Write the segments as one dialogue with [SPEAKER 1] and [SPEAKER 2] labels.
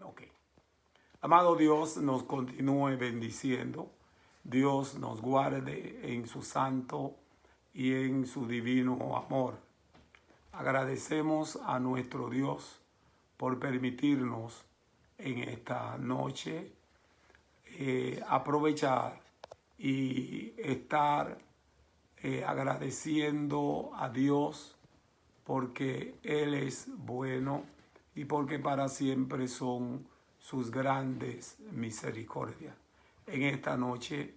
[SPEAKER 1] Ok. Amado Dios, nos continúe bendiciendo. Dios nos guarde en su santo y en su divino amor. Agradecemos a nuestro Dios por permitirnos en esta noche aprovechar y estar agradeciendo a Dios porque Él es bueno y porque para siempre son sus grandes misericordias. En esta noche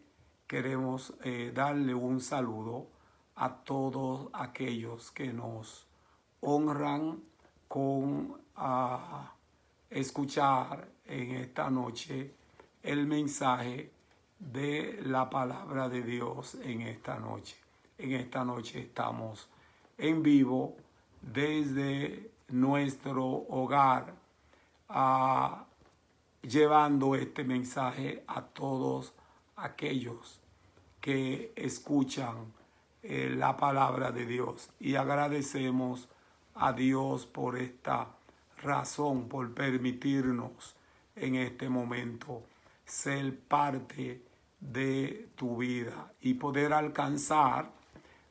[SPEAKER 1] queremos darle un saludo a todos aquellos que nos honran con escuchar en esta noche el mensaje de la palabra de Dios en esta noche. En esta noche estamos en vivo desde nuestro hogar, llevando este mensaje a todos aquellos que escuchan la palabra de Dios. Y agradecemos a Dios por esta razón, por permitirnos en este momento ser parte de tu vida y poder alcanzar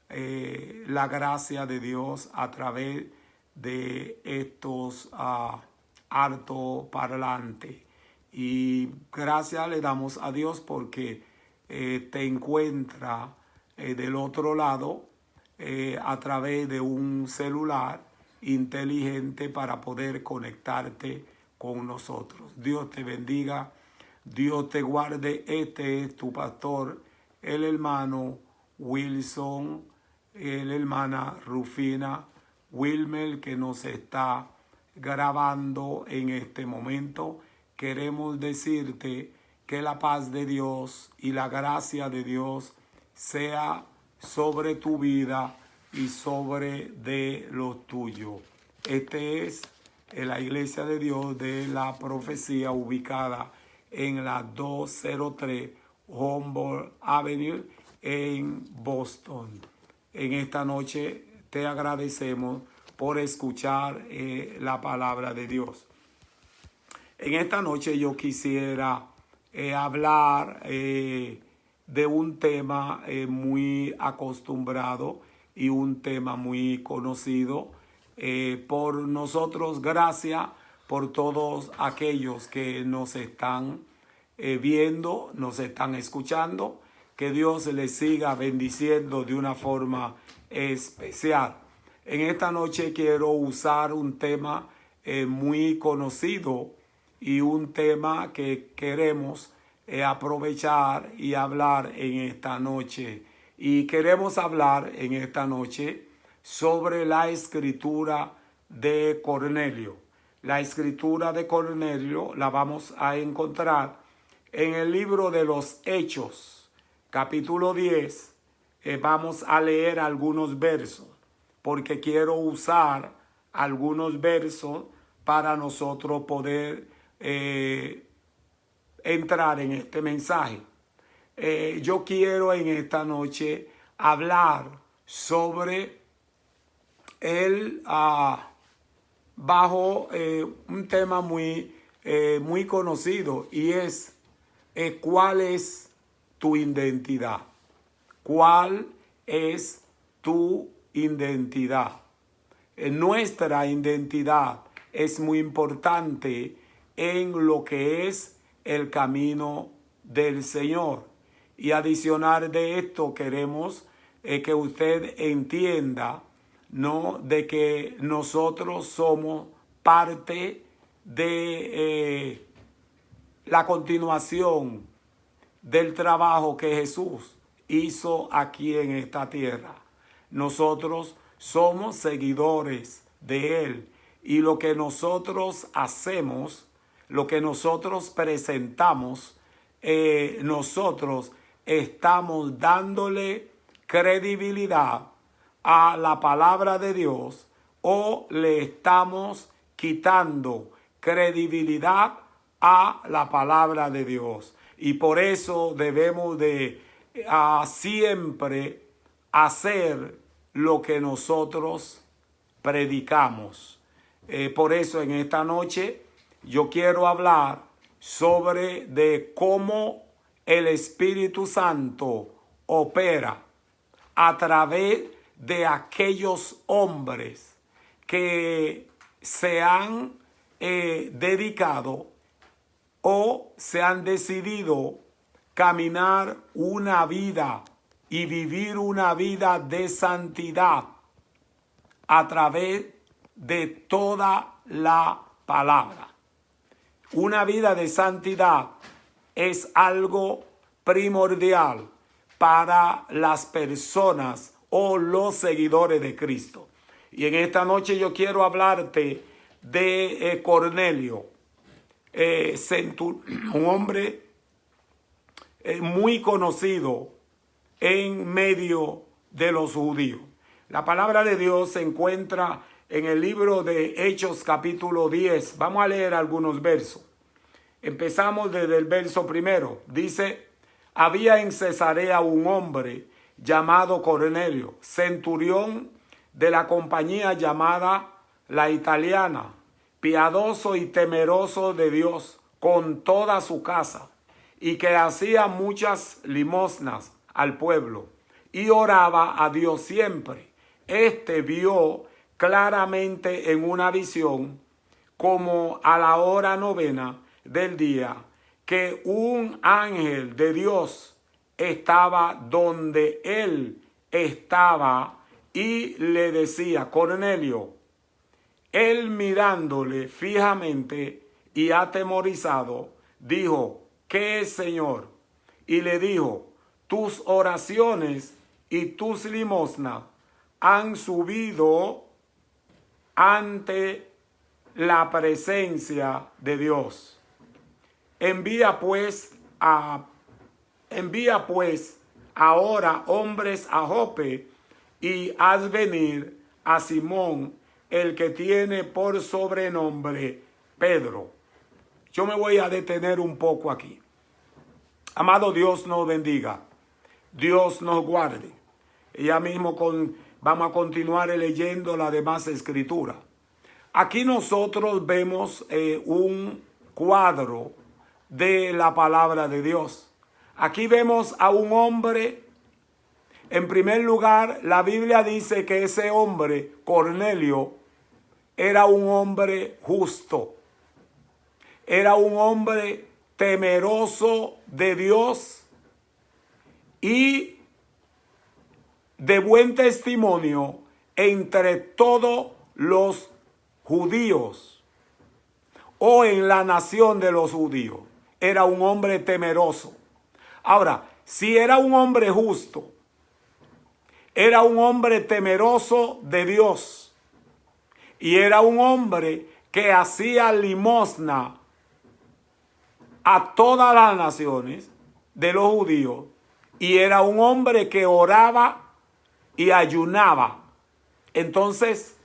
[SPEAKER 1] la gracia de Dios a través de estos altoparlantes. Y gracias le damos a Dios porque te encuentra del otro lado a través de un celular inteligente para poder conectarte con nosotros. Dios te bendiga, Dios te guarde. Este es tu pastor, el hermano Wilson, la hermana Rufina Wilmer, que nos está grabando en este momento. Queremos decirte que la paz de Dios y la gracia de Dios sea sobre tu vida y sobre de los tuyos. Este es la Iglesia de Dios de la Profecía, ubicada en la 203 Humboldt Avenue en Boston. En esta noche te agradecemos por escuchar la palabra de Dios. En esta noche yo quisiera hablar de un tema muy acostumbrado y un tema muy conocido por nosotros. Gracias por todos aquellos que nos están viendo, nos están escuchando. Que Dios les siga bendiciendo de una forma especial. En esta noche quiero usar un tema muy conocido y un tema que queremos aprovechar y hablar en esta noche. Y queremos hablar en esta noche sobre la escritura de Cornelio. La escritura de Cornelio la vamos a encontrar en el libro de los Hechos, capítulo 10. Vamos a leer algunos versos, porque quiero usar algunos versos para nosotros poder entrar en este mensaje. Yo quiero en esta noche hablar sobre el bajo un tema muy conocido, y es ¿cuál es tu identidad? ¿Cuál es tu identidad? Nuestra identidad es muy importante en lo que es el camino del Señor. Y adicional de esto, queremos que usted entienda, ¿no?, de que nosotros somos parte de la continuación del trabajo que Jesús hizo aquí en esta tierra. Nosotros somos seguidores de Él, y lo que nosotros hacemos, lo que nosotros presentamos, nosotros estamos dándole credibilidad a la palabra de Dios, o le estamos quitando credibilidad a la palabra de Dios. Y por eso debemos de siempre hacer lo que nosotros predicamos. Por eso en esta noche yo quiero hablar sobre de cómo el Espíritu Santo opera a través de aquellos hombres que se han dedicado o se han decidido caminar una vida y vivir una vida de santidad a través de toda la palabra. Una vida de santidad es algo primordial para las personas o los seguidores de Cristo. Y en esta noche yo quiero hablarte de Cornelio, un hombre muy conocido en medio de los judíos. La palabra de Dios se encuentra en el libro de Hechos capítulo 10. Vamos a leer algunos versos. Empezamos desde el verso primero. Dice: había en Cesarea un hombre llamado Cornelio, centurión de la compañía llamada La Italiana, piadoso y temeroso de Dios con toda su casa, y que hacía muchas limosnas al pueblo y oraba a Dios siempre. Este vio claramente en una visión, como a la hora novena del día, que un ángel de Dios estaba donde él estaba y le decía: Cornelio. Él, mirándole fijamente y atemorizado, dijo: ¿qué es, Señor? Y le dijo: tus oraciones y tus limosnas han subido ante la presencia de Dios. Envía pues ahora hombres a Jope y haz venir a Simón, el que tiene por sobrenombre Pedro. Yo me voy a detener un poco aquí. Amado, Dios nos bendiga. Dios nos guarde. Ya mismo vamos a continuar leyendo la demás escritura. Aquí nosotros vemos un cuadro de la palabra de Dios. Aquí vemos a un hombre. En primer lugar, la Biblia dice que ese hombre, Cornelio, era un hombre justo. Era un hombre temeroso de Dios y de buen testimonio entre todos los judíos o en la nación de los judíos. Era un hombre temeroso. Ahora, si era un hombre justo, era un hombre temeroso de Dios y era un hombre que hacía limosna a todas las naciones de los judíos, y era un hombre que oraba y ayunaba. Entonces,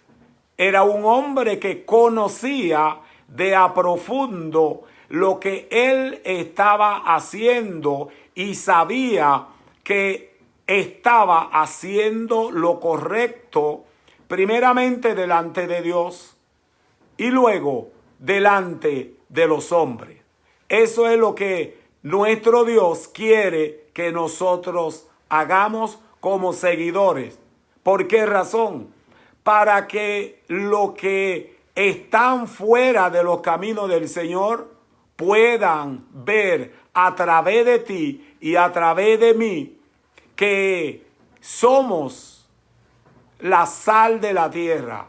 [SPEAKER 1] era un hombre que conocía de a profundo lo que él estaba haciendo y sabía que estaba haciendo lo correcto, primeramente delante de Dios y luego delante de los hombres. Eso es lo que nuestro Dios quiere que nosotros hagamos como seguidores. ¿Por qué razón? Para que los que están fuera de los caminos del Señor puedan ver a través de ti y a través de mí que somos la sal de la tierra,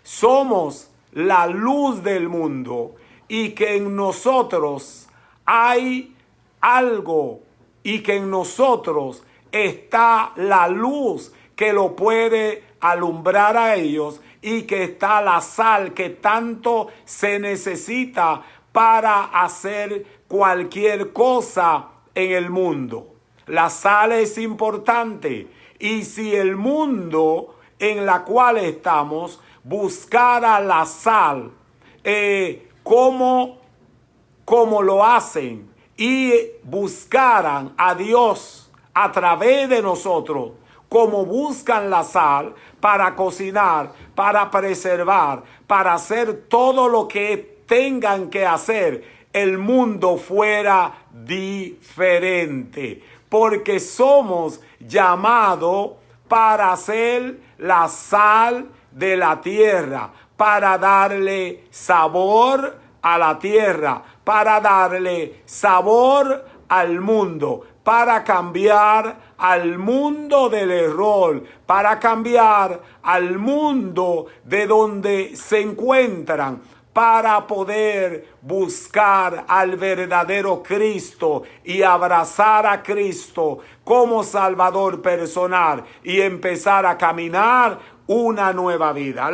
[SPEAKER 1] somos la luz del mundo, y que en nosotros hay algo y que en nosotros está la luz que lo puede alumbrar a ellos, y que está la sal que tanto se necesita para hacer cualquier cosa en el mundo. La sal es importante, y si el mundo en la cual estamos buscara la sal, como lo hacen, y buscaran a Dios a través de nosotros, como buscan la sal para cocinar, para preservar, para hacer todo lo que tengan que hacer, el mundo fuera diferente. Porque somos llamados para ser la sal de la tierra, para darle sabor a la tierra, para darle sabor al mundo, para cambiar al mundo del error, para cambiar al mundo de donde se encuentran, para poder buscar al verdadero Cristo y abrazar a Cristo como Salvador personal y empezar a caminar una nueva vida.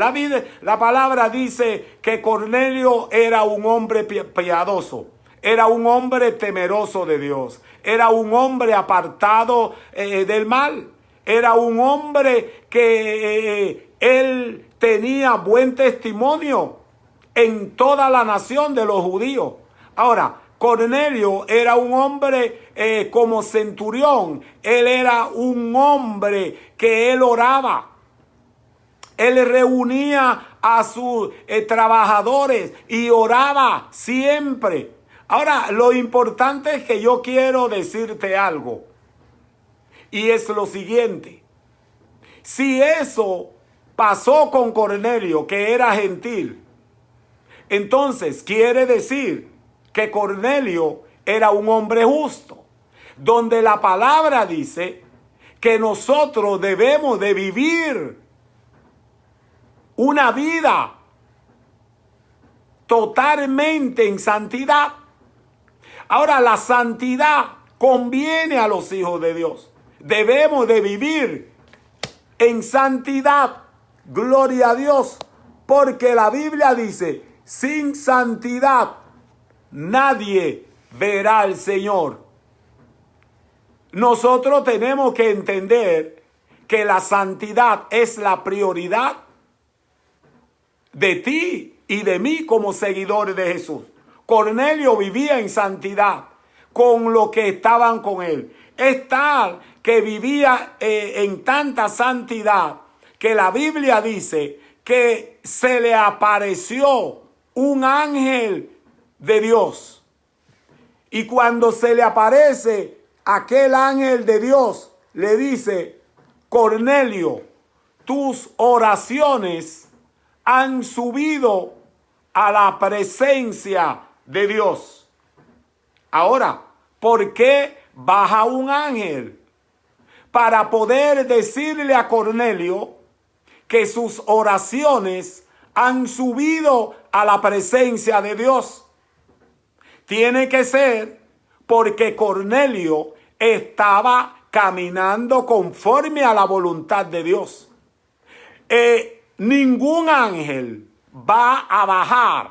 [SPEAKER 1] La palabra dice que Cornelio era un hombre piadoso, era un hombre temeroso de Dios, era un hombre apartado del mal, era un hombre que él tenía buen testimonio en toda la nación de los judíos. Ahora, Cornelio era un hombre como centurión. Él era un hombre que él oraba. Él reunía a sus trabajadores y oraba siempre. Ahora, lo importante es que yo quiero decirte algo. Y es lo siguiente. Si eso pasó con Cornelio, que era gentil, entonces quiere decir que Cornelio era un hombre justo, donde la palabra dice que nosotros debemos de vivir una vida totalmente en santidad. Ahora, la santidad conviene a los hijos de Dios. Debemos de vivir en santidad. Gloria a Dios, porque la Biblia dice: sin santidad nadie verá al Señor. Nosotros tenemos que entender que la santidad es la prioridad de ti y de mí como seguidores de Jesús. Cornelio vivía en santidad con los que estaban con él. Es tal que vivía en tanta santidad que la Biblia dice que se le apareció un ángel de Dios. Y cuando se le aparece aquel ángel de Dios, le dice: Cornelio, tus oraciones han subido a la presencia de Dios. Ahora, ¿por qué baja un ángel? Para poder decirle a Cornelio que sus oraciones han subido a la presencia de Dios. Tiene que ser porque Cornelio estaba caminando conforme a la voluntad de Dios. Ningún ángel va a bajar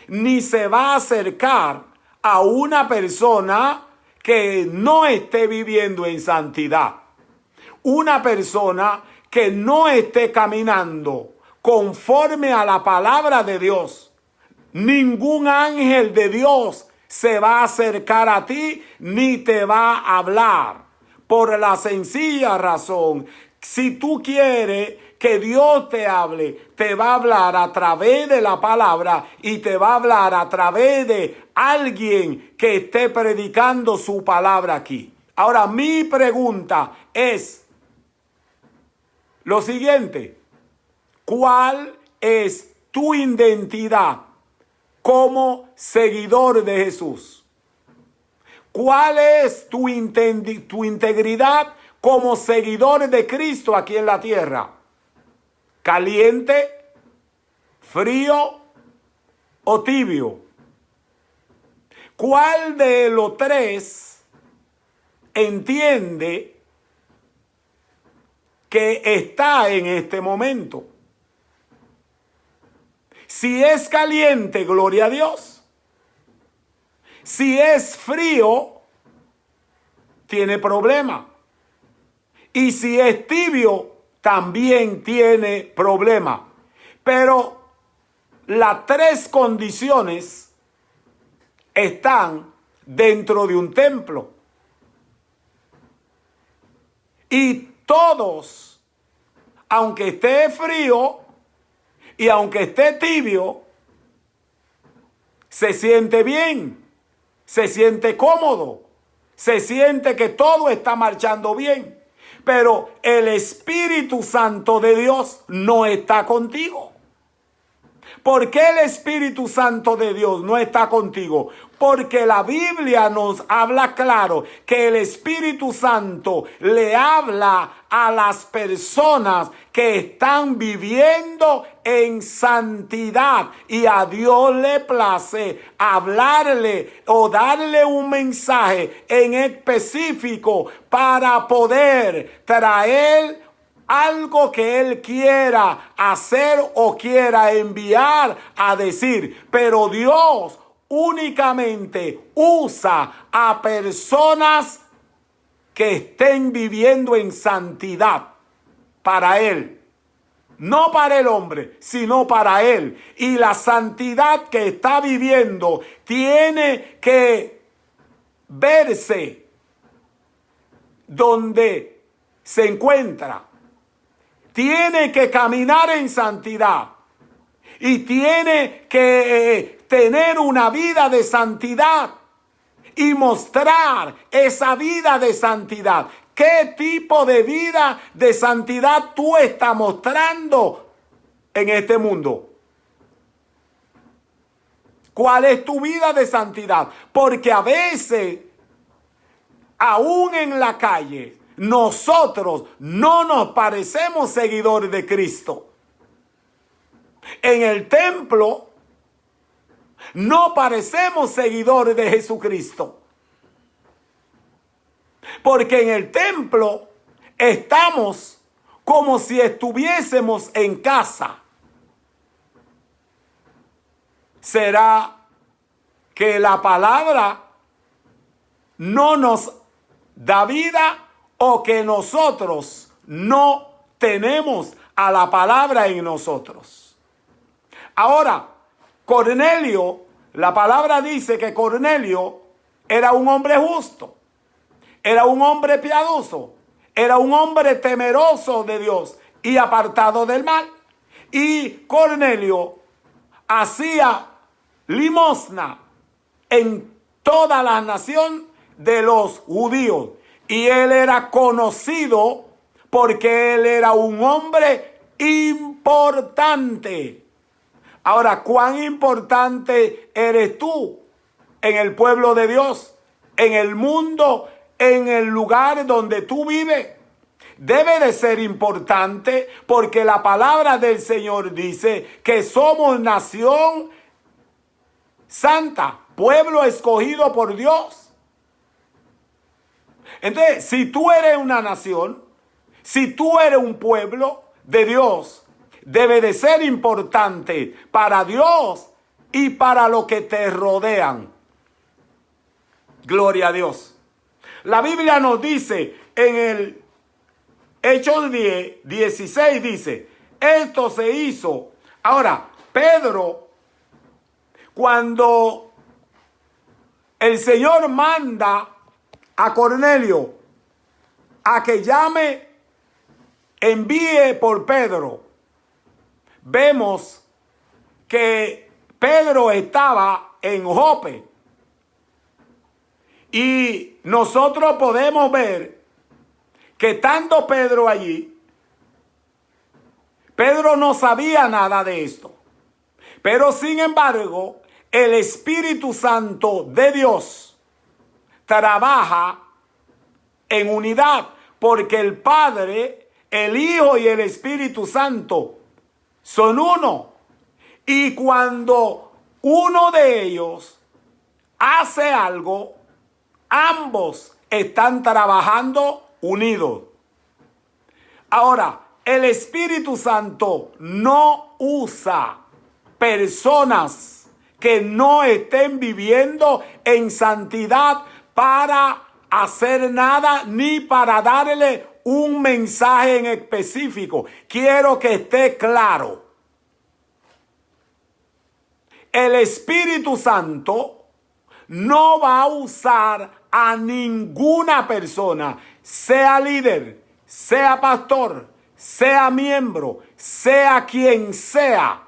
[SPEAKER 1] ni se va a acercar a una persona que no esté viviendo en santidad. Una persona que no esté caminando conforme a la palabra de Dios. Ningún ángel de Dios se va a acercar a ti ni te va a hablar. Por la sencilla razón, si tú quieres que Dios te hable, te va a hablar a través de la palabra y te va a hablar a través de alguien que esté predicando su palabra aquí. Ahora, mi pregunta es lo siguiente: ¿cuál es tu identidad como seguidor de Jesús? ¿Cuál es tu integridad como seguidor de Cristo aquí en la tierra? ¿Caliente, frío o tibio? ¿Cuál de los tres entiende que está en este momento? Si es caliente, gloria a Dios. Si es frío, tiene problema. Y si es tibio, también tiene problema. Pero las tres condiciones están dentro de un templo. Y todos, aunque esté frío y aunque esté tibio, se siente bien, se siente cómodo, se siente que todo está marchando bien. Pero el Espíritu Santo de Dios no está contigo. ¿Por qué el Espíritu Santo de Dios no está contigo? Porque la Biblia nos habla claro que el Espíritu Santo le habla a las personas que están viviendo en santidad, y a Dios le place hablarle o darle un mensaje en específico para poder traer algo que Él quiera hacer o quiera enviar a decir. Pero Dios únicamente usa a personas que estén viviendo en santidad para Él. No para el hombre, sino para Él. Y la santidad que está viviendo tiene que verse donde se encuentra. Tiene que caminar en santidad y tiene que tener una vida de santidad y mostrar esa vida de santidad. ¿Qué tipo de vida de santidad tú estás mostrando en este mundo? ¿Cuál es tu vida de santidad? Porque a veces, aún en la calle, nosotros no nos parecemos seguidores de Cristo. En el templo no parecemos seguidores de Jesucristo. Porque en el templo estamos como si estuviésemos en casa. ¿Será que la palabra no nos da vida, o que nosotros no tenemos a la palabra en nosotros? Ahora, Cornelio, la palabra dice que Cornelio era un hombre justo, era un hombre piadoso, era un hombre temeroso de Dios y apartado del mal. Y Cornelio hacía limosna en toda la nación de los judíos. Y él era conocido porque él era un hombre importante. Ahora, ¿cuán importante eres tú en el pueblo de Dios, en el mundo, en el lugar donde tú vives? Debe de ser importante, porque la palabra del Señor dice que somos nación santa, pueblo escogido por Dios. Entonces, si tú eres una nación, si tú eres un pueblo de Dios, debe de ser importante para Dios y para los que te rodean. Gloria a Dios. La Biblia nos dice en el Hechos 10, 16, dice, esto se hizo. Ahora, Pedro, cuando el Señor manda a Cornelio a que envíe por Pedro, vemos que Pedro estaba en Jope. Y nosotros podemos ver que estando Pedro allí, Pedro no sabía nada de esto. Pero sin embargo, el Espíritu Santo de Dios trabaja en unidad, porque el Padre, el Hijo y el Espíritu Santo son uno. Y cuando uno de ellos hace algo, ambos están trabajando unidos. Ahora, el Espíritu Santo no usa personas que no estén viviendo en santidad para hacer nada, ni para darle un mensaje en específico. Quiero que esté claro. El Espíritu Santo no va a usar a ninguna persona, sea líder, sea pastor, sea miembro, sea quien sea,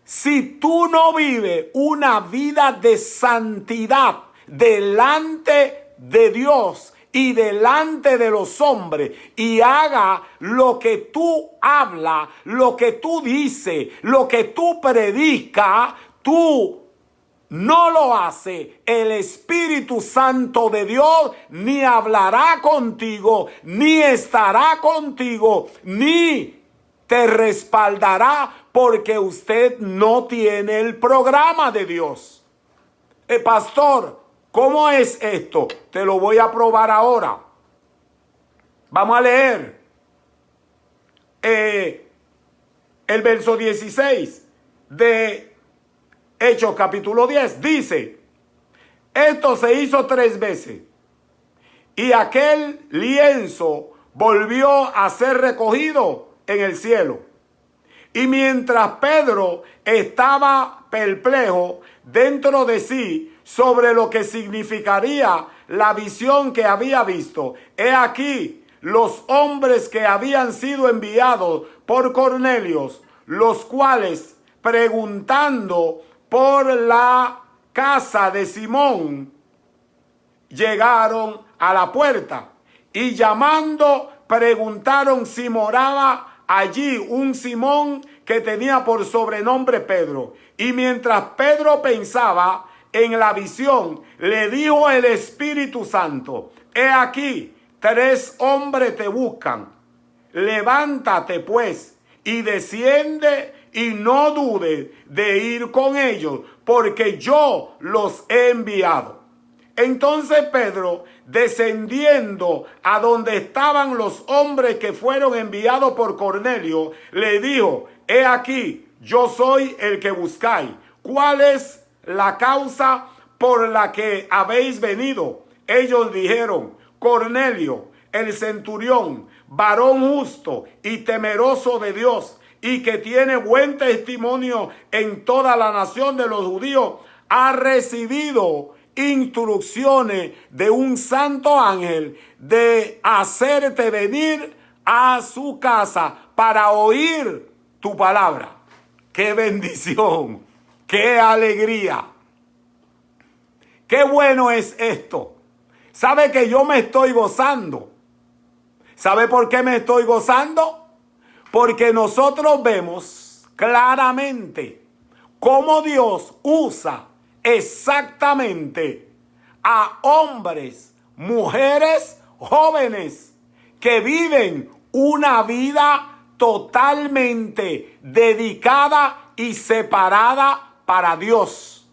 [SPEAKER 1] si tú no vives una vida de santidad delante de Dios y delante de los hombres, y haga lo que tú hablas, lo que tú dices, lo que tú predicas, tú no lo hace, el Espíritu Santo de Dios ni hablará contigo, ni estará contigo, ni te respaldará, porque usted no tiene el programa de Dios. Pastor, ¿cómo es esto? Te lo voy a probar ahora. Vamos a leer el verso 16 de Hechos capítulo 10. Dice: esto se hizo 3 veces, y aquel lienzo volvió a ser recogido en el cielo. Y mientras Pedro estaba perplejo dentro de sí sobre lo que significaría la visión que había visto, he aquí los hombres que habían sido enviados por Cornelio, los cuales, preguntando por la casa de Simón, llegaron a la puerta, y llamando preguntaron si moraba allí un Simón que tenía por sobrenombre Pedro. Y mientras Pedro pensaba en la visión, le dijo el Espíritu Santo: he aquí, 3 hombres te buscan. Levántate pues y desciende, y no dudes de ir con ellos, porque yo los he enviado. Entonces Pedro, descendiendo a donde estaban los hombres que fueron enviados por Cornelio, le dijo: he aquí, yo soy el que buscáis. ¿Cuál es la causa por la que habéis venido? Ellos dijeron: Cornelio, el centurión, varón justo y temeroso de Dios, y que tiene buen testimonio en toda la nación de los judíos, ha recibido instrucciones de un santo ángel de hacerte venir a su casa para oír tu palabra. ¡Qué bendición! ¡Qué alegría! ¡Qué bueno es esto! ¿Sabe que yo me estoy gozando? ¿Sabe por qué me estoy gozando? Porque nosotros vemos claramente cómo Dios usa exactamente a hombres, mujeres, jóvenes que viven una vida totalmente dedicada y separada para Dios.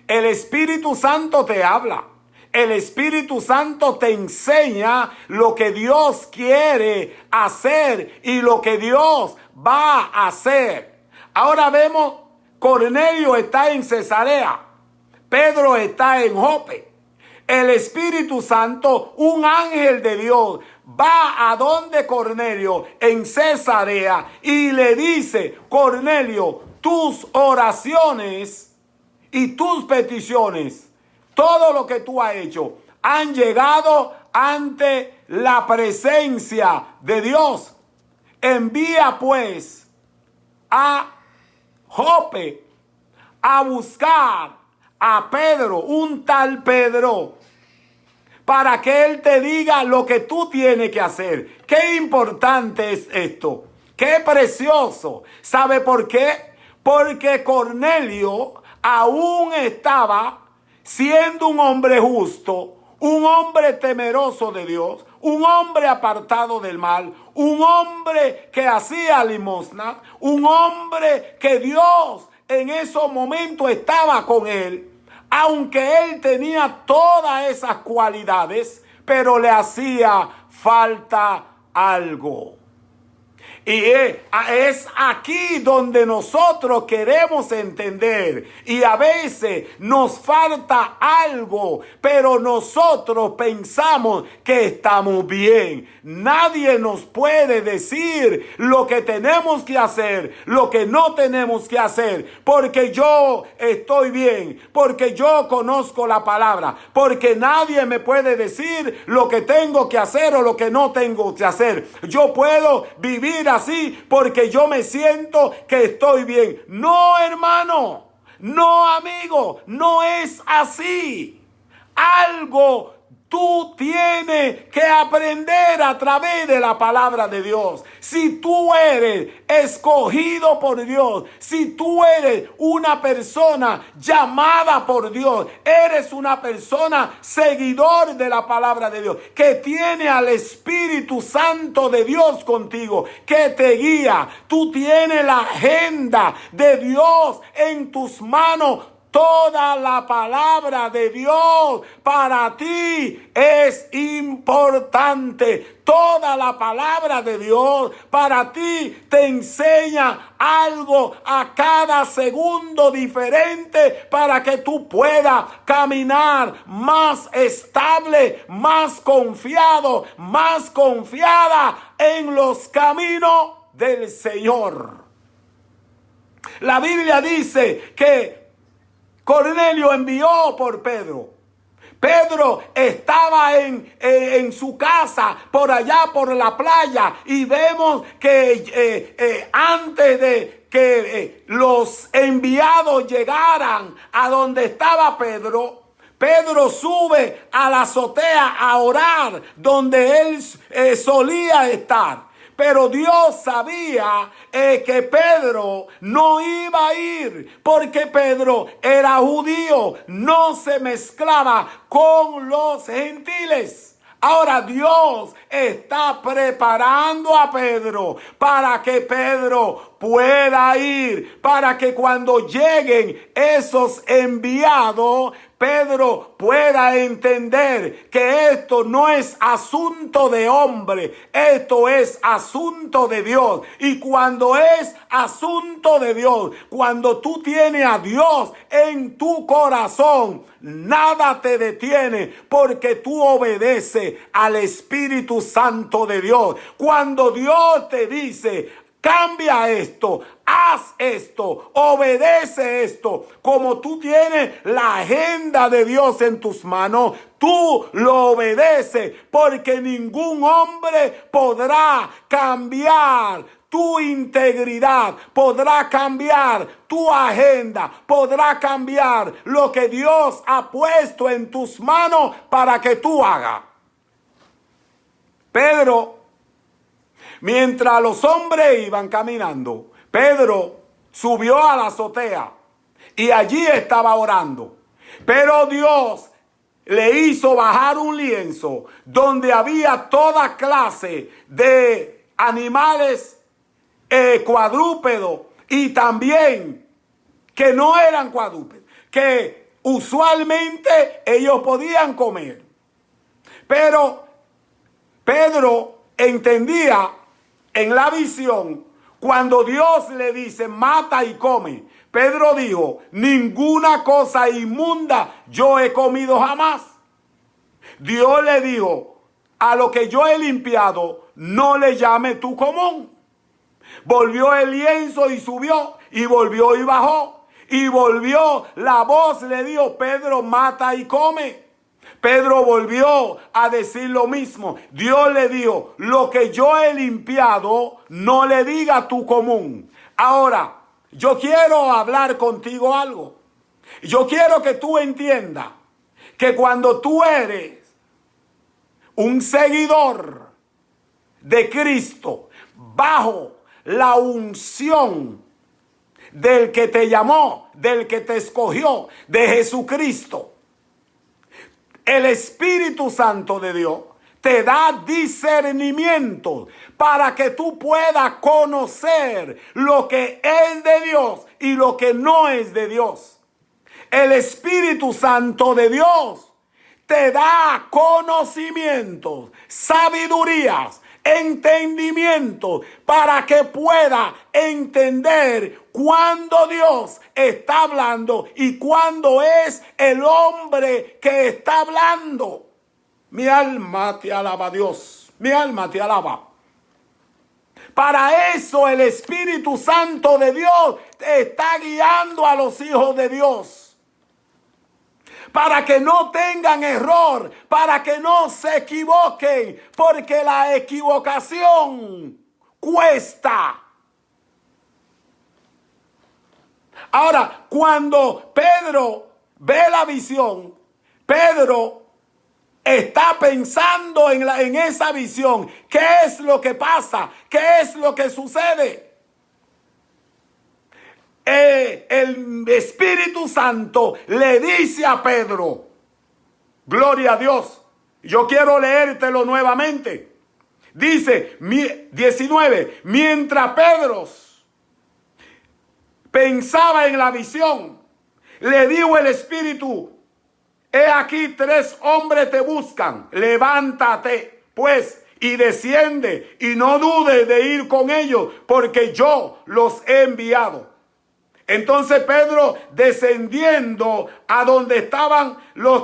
[SPEAKER 1] El Espíritu Santo te habla. El Espíritu Santo te enseña lo que Dios quiere hacer y lo que Dios va a hacer. Ahora vemos, Cornelio está en Cesarea, Pedro está en Jope. El Espíritu Santo, un ángel de Dios, va a donde Cornelio en Cesarea y le dice: Cornelio, tus oraciones y tus peticiones, todo lo que tú has hecho, han llegado ante la presencia de Dios. Envía pues a Jope a buscar a Pedro, un tal Pedro, para que él te diga lo que tú tienes que hacer. Qué importante es esto, qué precioso. ¿Sabe por qué? Porque Cornelio aún estaba siendo un hombre justo, un hombre temeroso de Dios, un hombre apartado del mal, un hombre que hacía limosna, un hombre que Dios en esos momentos estaba con él, aunque él tenía todas esas cualidades, pero le hacía falta algo. Y es aquí donde nosotros queremos entender, y a veces nos falta algo, pero nosotros pensamos que estamos bien. Nadie nos puede decir lo que tenemos que hacer, lo que no tenemos que hacer, porque yo estoy bien, porque yo conozco la palabra, porque nadie me puede decir lo que tengo que hacer o lo que no tengo que hacer. Yo puedo vivir así porque yo me siento que estoy bien. No, hermano, no, amigo, no es así. Algo tú tienes que aprender a través de la palabra de Dios. Si tú eres escogido por Dios, si tú eres una persona llamada por Dios, eres una persona seguidor de la palabra de Dios, que tiene al Espíritu Santo de Dios contigo, que te guía. Tú tienes la agenda de Dios en tus manos. Toda la palabra de Dios para ti es importante. Toda la palabra de Dios para ti te enseña algo a cada segundo diferente para que tú puedas caminar más estable, más confiado, más confiada en los caminos del Señor. La Biblia dice que Cornelio envió por Pedro. Pedro estaba en su casa, por allá por la playa, y vemos que antes de que los enviados llegaran a donde estaba Pedro, Pedro sube a la azotea a orar donde él solía estar. Pero Dios sabía que Pedro no iba a ir porque Pedro era judío, no se mezclaba con los gentiles. Ahora Dios está preparando a Pedro para que Pedro pueda ir, para que cuando lleguen esos enviados, Pedro pueda entender que esto no es asunto de hombre, esto es asunto de Dios. Y cuando es asunto de Dios, cuando tú tienes a Dios en tu corazón, nada te detiene porque tú obedeces al Espíritu Santo de Dios. Cuando Dios te dice, cambia esto, haz esto, obedece esto. Como tú tienes la agenda de Dios en tus manos, tú lo obedeces porque ningún hombre podrá cambiar tu integridad, podrá cambiar tu agenda, podrá cambiar lo que Dios ha puesto en tus manos para que tú hagas. Pedro, mientras los hombres iban caminando, Pedro subió a la azotea y allí estaba orando. Pero Dios le hizo bajar un lienzo donde había toda clase de animales cuadrúpedos y también que no eran cuadrúpedos, que usualmente ellos podían comer. Pero Pedro entendía en la visión, cuando Dios le dice, mata y come, Pedro dijo, ninguna cosa inmunda yo he comido jamás. Dios le dijo, a lo que yo he limpiado, no le llame tú común. Volvió el lienzo y subió, y volvió y bajó, y volvió, la voz le dijo, Pedro, mata y come. Pedro volvió a decir lo mismo. Dios le dijo, lo que yo he limpiado, no le diga tu común. Ahora, yo quiero hablar contigo algo. Yo quiero que tú entiendas que cuando tú eres un seguidor de Cristo, bajo la unción del que te llamó, del que te escogió, de Jesucristo, el Espíritu Santo de Dios te da discernimiento para que tú puedas conocer lo que es de Dios y lo que no es de Dios. El Espíritu Santo de Dios te da conocimientos, sabidurías, entendimiento para que pueda entender cuándo Dios está hablando y cuándo es el hombre que está hablando. Mi alma te alaba, Dios. Mi alma te alaba. Para eso el Espíritu Santo de Dios está guiando a los hijos de Dios. Para que no tengan error, para que no se equivoquen, porque la equivocación cuesta. Ahora, cuando Pedro ve la visión, Pedro está pensando en esa visión. ¿Qué es lo que pasa? ¿Qué es lo que sucede? El Espíritu Santo le dice a Pedro, gloria a Dios, yo quiero leértelo nuevamente. Dice 19, mientras Pedro pensaba en la visión, le dijo el Espíritu, he aquí 3 hombres te buscan, levántate pues y desciende y no dudes de ir con ellos, porque yo los he enviado. Entonces Pedro, descendiendo a donde estaban los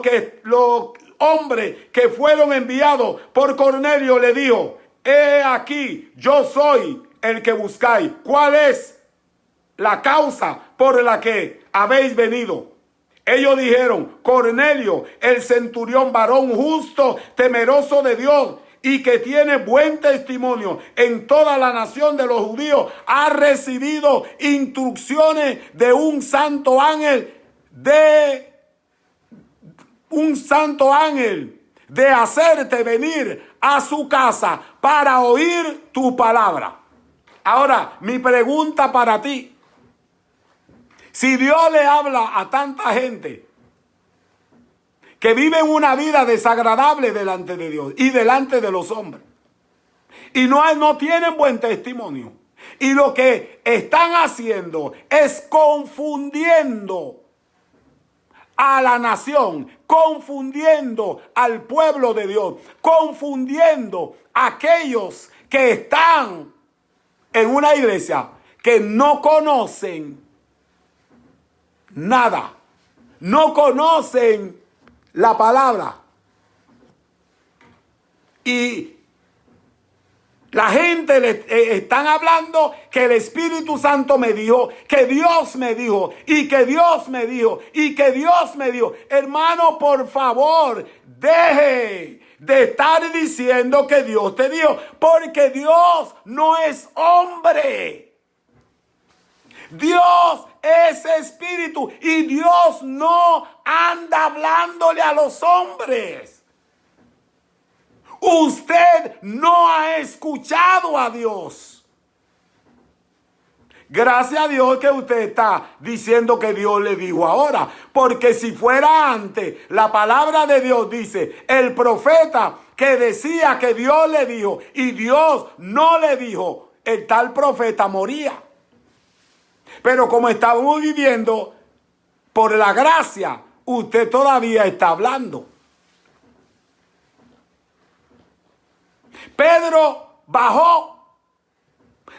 [SPEAKER 1] hombres que fueron enviados por Cornelio, le dijo, he aquí, yo soy el que buscáis. ¿Cuál es la causa por la que habéis venido? Ellos dijeron, Cornelio, el centurión, varón justo, temeroso de Dios y que tiene buen testimonio en toda la nación de los judíos, ha recibido instrucciones de un santo ángel de hacerte venir a su casa para oír tu palabra. Ahora, mi pregunta para ti, si Dios le habla a tanta gente que viven una vida desagradable delante de Dios y delante de los hombres, y no tienen buen testimonio, y lo que están haciendo es confundiendo a la nación, confundiendo al pueblo de Dios, confundiendo a aquellos que están en una iglesia que no conocen nada, no conocen la palabra. Y la gente le están hablando que el Espíritu Santo me dijo, que Dios me dijo, y que Dios me dijo, y que Dios me dijo. Hermano, por favor, deje de estar diciendo que Dios te dijo, porque Dios no es hombre. Dios es espíritu y Dios no anda hablándole a los hombres. Usted no ha escuchado a Dios. Gracias a Dios que usted está diciendo que Dios le dijo ahora. Porque si fuera antes, la palabra de Dios dice, el profeta que decía que Dios le dijo y Dios no le dijo, el tal profeta moría. Pero como estamos viviendo por la gracia, usted todavía está hablando. Pedro bajó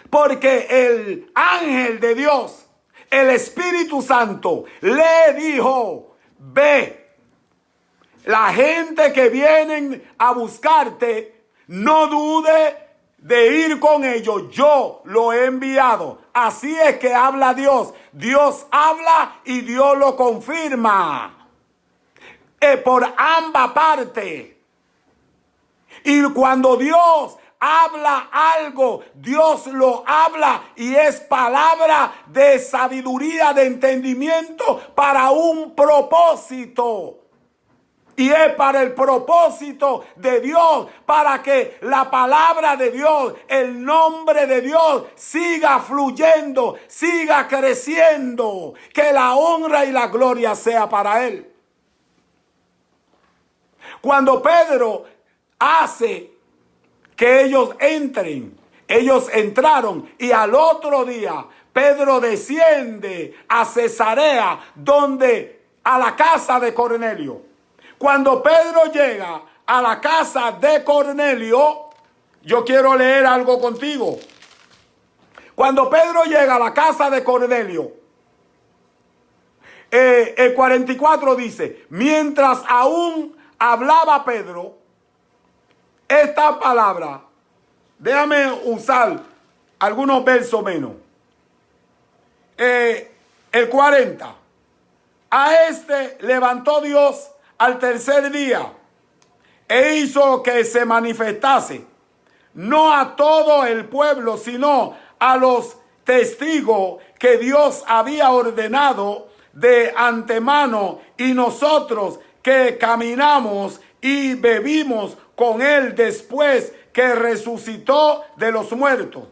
[SPEAKER 1] porque el ángel de Dios, el Espíritu Santo, le dijo, ve, la gente que vienen a buscarte, no dude de ir con ellos, yo lo he enviado. Así es que habla Dios. Dios habla y Dios lo confirma. Por ambas partes. Y cuando Dios habla algo, Dios lo habla y es palabra de sabiduría, de entendimiento para un propósito. Y es para el propósito de Dios, para que la palabra de Dios, el nombre de Dios siga fluyendo, siga creciendo, que la honra y la gloria sea para Él. Cuando Pedro hace que ellos entren, ellos entraron y al otro día Pedro desciende a Cesarea, a la casa de Cornelio. Cuando Pedro llega a la casa de Cornelio, yo quiero leer algo contigo. Cuando Pedro llega a la casa de Cornelio, el 44 dice, mientras aún hablaba Pedro, esta palabra, déjame usar algunos versos menos. El 40, a este levantó Dios al tercer día e hizo que se manifestase no a todo el pueblo, sino a los testigos que Dios había ordenado de antemano, y nosotros que caminamos y bebimos con él después que resucitó de los muertos.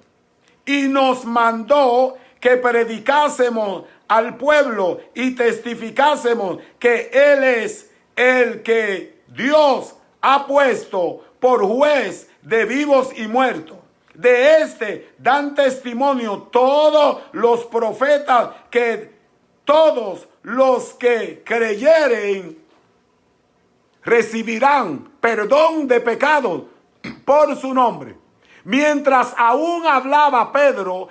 [SPEAKER 1] Y nos mandó que predicásemos al pueblo y testificásemos que él es el que Dios ha puesto por juez de vivos y muertos. De este dan testimonio todos los profetas, que todos los que creyeren recibirán perdón de pecados por su nombre. Mientras aún hablaba Pedro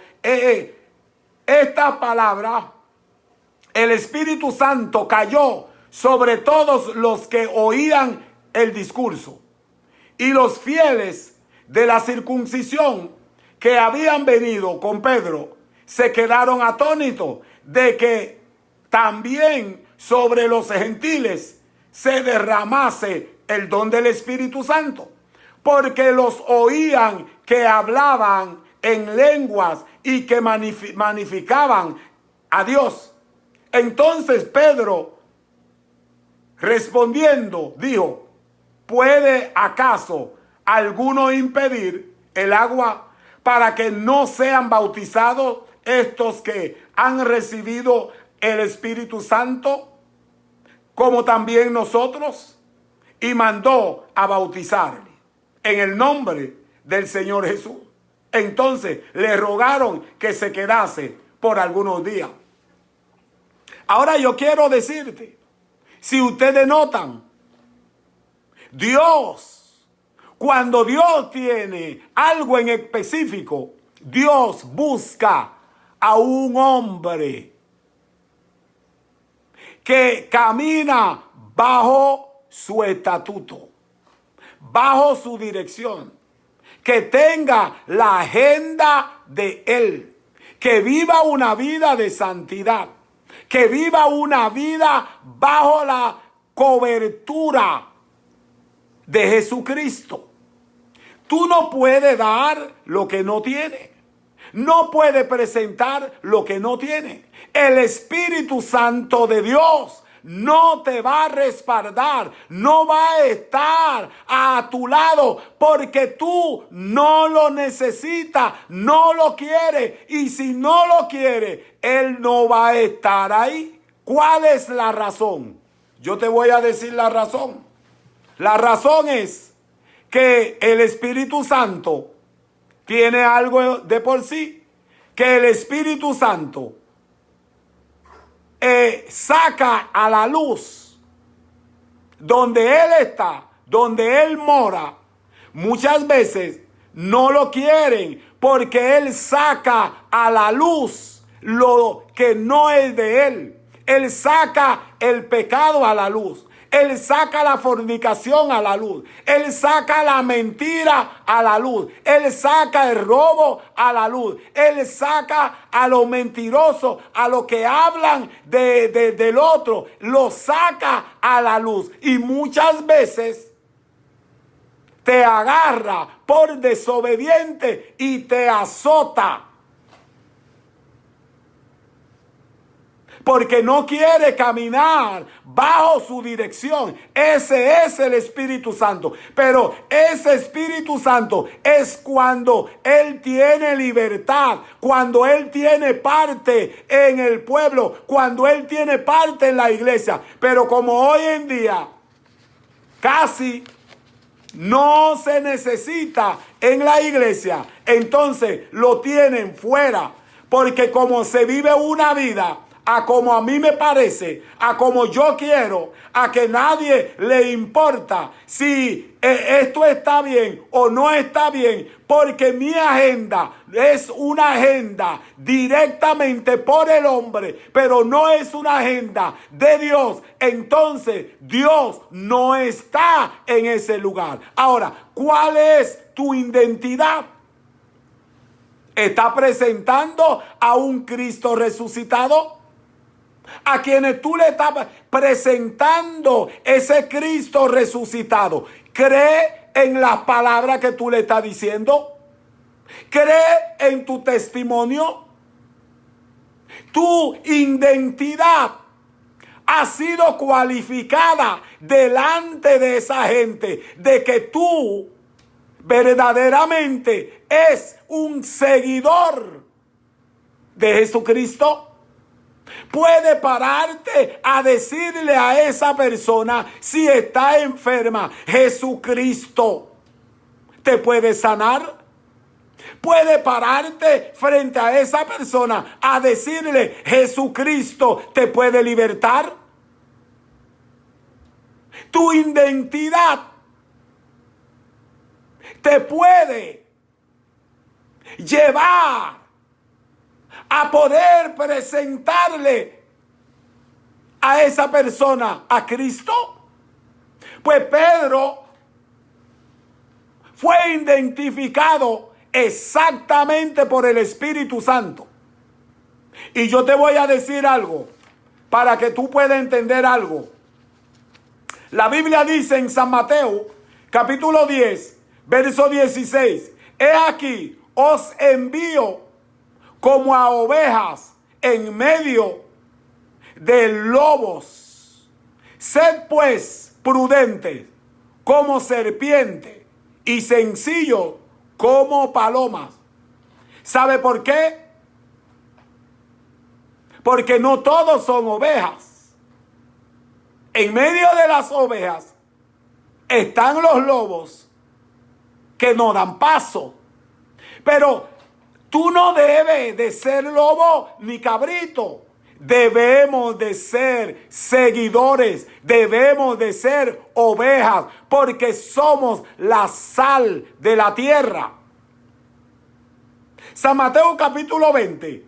[SPEAKER 1] esta palabra, el Espíritu Santo cayó sobre todos los que oían el discurso. Y los fieles de la circuncisión que habían venido con Pedro se quedaron atónitos de que también sobre los gentiles se derramase el don del Espíritu Santo, porque los oían que hablaban en lenguas y que magnificaban a Dios. Entonces Pedro, respondiendo, dijo: ¿puede acaso alguno impedir el agua para que no sean bautizados estos que han recibido el Espíritu Santo, como también nosotros? Y mandó a bautizarle en el nombre del Señor Jesús. Entonces le rogaron que se quedase por algunos días. Ahora yo quiero decirte, si ustedes notan, Dios, cuando Dios tiene algo en específico, Dios busca a un hombre que camina bajo su estatuto, bajo su dirección, que tenga la agenda de él, que viva una vida de santidad, que viva una vida bajo la cobertura de Jesucristo. Tú no puedes dar lo que no tienes. No puedes presentar lo que no tienes. El Espíritu Santo de Dios no te va a respaldar, no va a estar a tu lado, porque tú no lo necesitas, no lo quieres, y si no lo quieres, Él no va a estar ahí. ¿Cuál es la razón? Yo te voy a decir la razón. La razón es que el Espíritu Santo tiene algo de por sí, que el Espíritu Santo saca a la luz donde Él está, donde Él mora. Muchas veces no lo quieren porque Él saca a la luz lo que no es de Él. Él saca el pecado a la luz. Él saca la fornicación a la luz. Él saca la mentira a la luz. Él saca el robo a la luz. Él saca a los mentirosos, a los que hablan del otro. Lo saca a la luz. Y muchas veces te agarra por desobediente y te azota. Porque no quiere caminar bajo su dirección. Ese es el Espíritu Santo. Pero ese Espíritu Santo es cuando Él tiene libertad, cuando Él tiene parte en el pueblo, cuando Él tiene parte en la iglesia. Pero como hoy en día casi no se necesita en la iglesia, entonces lo tienen fuera. Porque como se vive una vida a como a mí me parece, a como yo quiero, a que nadie le importa si esto está bien o no está bien, porque mi agenda es una agenda directamente por el hombre, pero no es una agenda de Dios. Entonces Dios no está en ese lugar. Ahora, ¿cuál es tu identidad? ¿Está presentando a un Cristo resucitado? A quienes tú le estás presentando ese Cristo resucitado, ¿cree en las palabras que tú le estás diciendo? ¿Cree en tu testimonio? Tu identidad ha sido cualificada delante de esa gente de que tú verdaderamente es un seguidor de Jesucristo. Puede pararte a decirle a esa persona si está enferma, Jesucristo te puede sanar. Puede pararte frente a esa persona a decirle, Jesucristo te puede libertar. Tu identidad te puede llevar a poder presentarle a esa persona a Cristo. Pues Pedro fue identificado exactamente por el Espíritu Santo. Y yo te voy a decir algo para que tú puedas entender algo. La Biblia dice en San Mateo, capítulo 10, verso 16, he aquí, os envío como a ovejas en medio de lobos. Sed pues prudentes como serpientes y sencillos como palomas. ¿Sabe por qué? Porque no todos son ovejas. En medio de las ovejas están los lobos que no dan paso. Pero tú no debes de ser lobo ni cabrito. Debemos de ser seguidores, debemos de ser ovejas, porque somos la sal de la tierra. San Mateo capítulo 20,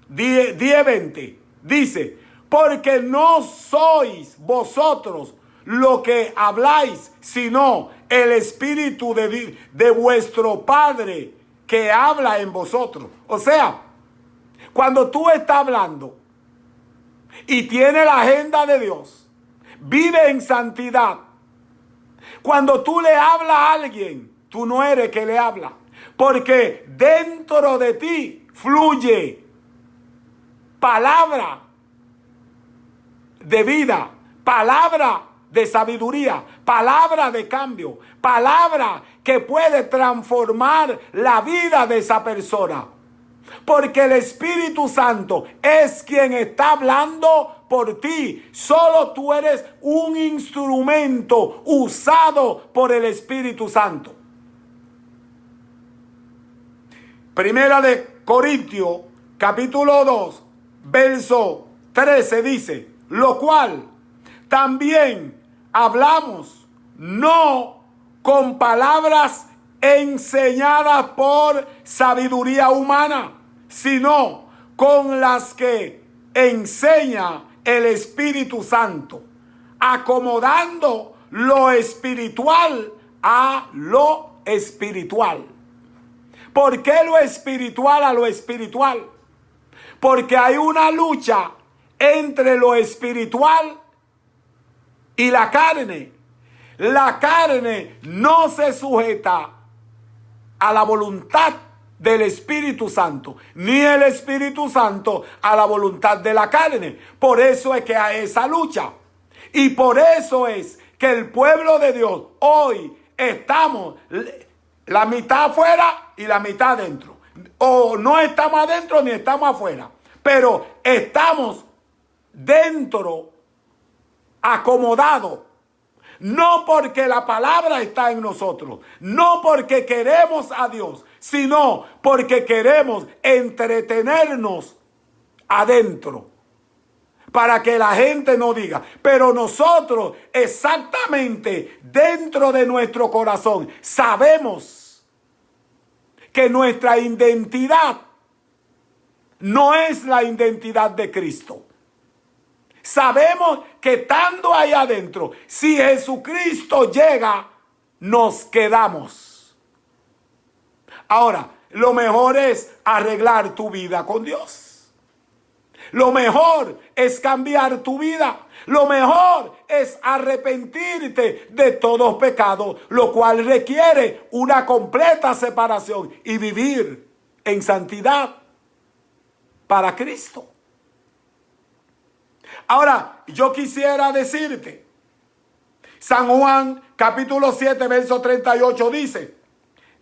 [SPEAKER 1] 10:20, dice, porque no sois vosotros lo que habláis, sino el Espíritu de vuestro Padre que habla en vosotros. O sea, cuando tú estás hablando y tienes la agenda de Dios, vive en santidad. Cuando tú le hablas a alguien, tú no eres que le habla, porque dentro de ti fluye palabra de vida, palabra de sabiduría, palabra de cambio, palabra que puede transformar la vida de esa persona. Porque el Espíritu Santo es quien está hablando por ti. Solo tú eres un instrumento usado por el Espíritu Santo. Primera de Corintios, capítulo 2, verso 13 dice, lo cual también hablamos no con palabras enseñadas por sabiduría humana, sino con las que enseña el Espíritu Santo, acomodando lo espiritual a lo espiritual. ¿Por qué lo espiritual a lo espiritual? Porque hay una lucha entre lo espiritual y la carne. La carne no se sujeta a la voluntad del Espíritu Santo, ni el Espíritu Santo a la voluntad de la carne. Por eso es que hay esa lucha. Y por eso es que el pueblo de Dios hoy estamos la mitad afuera y la mitad adentro. O no estamos adentro ni estamos afuera, pero estamos dentro, acomodados. No porque la palabra está en nosotros, no porque queremos a Dios, sino porque queremos entretenernos adentro. Para que la gente no diga, pero nosotros exactamente dentro de nuestro corazón sabemos que nuestra identidad no es la identidad de Cristo. Sabemos que estando ahí adentro, si Jesucristo llega, nos quedamos. Ahora, lo mejor es arreglar tu vida con Dios. Lo mejor es cambiar tu vida. Lo mejor es arrepentirte de todos pecados, lo cual requiere una completa separación y vivir en santidad para Cristo. Ahora, yo quisiera decirte, San Juan capítulo 7, verso 38 dice,